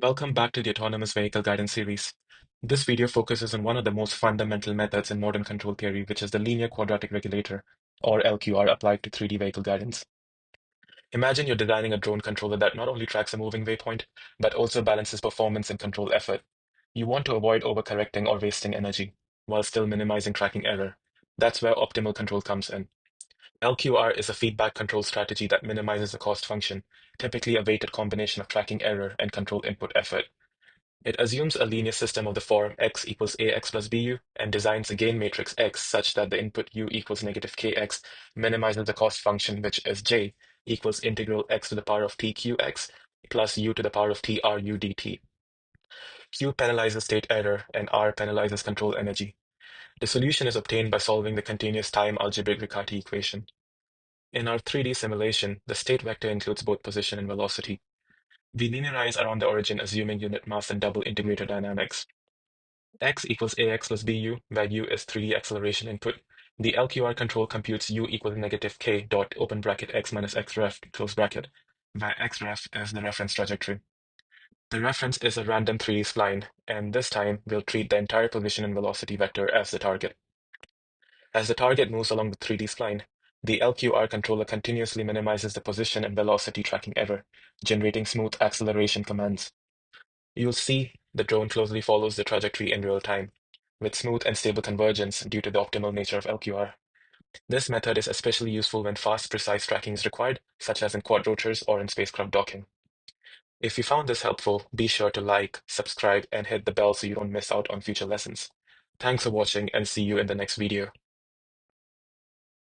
Welcome back to the Autonomous Vehicle Guidance series. This video focuses on one of the most fundamental methods in modern control theory, which is the Linear Quadratic Regulator, or LQR, applied to 3D vehicle guidance. Imagine you're designing a drone controller that not only tracks a moving waypoint, but also balances performance and control effort. You want to avoid overcorrecting or wasting energy, while still minimizing tracking error. That's where optimal control comes in. LQR is a feedback control strategy that minimizes the cost function, typically a weighted combination of tracking error and control input effort. It assumes a linear system of the form x equals ax plus bu and designs a gain matrix X such that the input u equals negative kx minimizes the cost function, which is j equals integral x to the power of tqx plus u to the power of tru dt. Q penalizes state error and R penalizes control energy. The solution is obtained by solving the continuous time algebraic Riccati equation. In our 3D simulation, the state vector includes both position and velocity. We linearize around the origin assuming unit mass and double integrator dynamics. X equals ax plus bu, where u is 3D acceleration input. The LQR control computes u equals negative k dot open bracket x minus x ref close bracket, where x ref is the reference trajectory. The reference is a random 3D spline, and this time we'll treat the entire position and velocity vector as the target. As the target moves along the 3D spline, the LQR controller continuously minimizes the position and velocity tracking error, generating smooth acceleration commands. You'll see the drone closely follows the trajectory in real time, with smooth and stable convergence due to the optimal nature of LQR. This method is especially useful when fast, precise tracking is required, such as in quadrotors or in spacecraft docking. If you found this helpful, be sure to like, subscribe, and hit the bell so you don't miss out on future lessons. Thanks for watching and see you in the next video.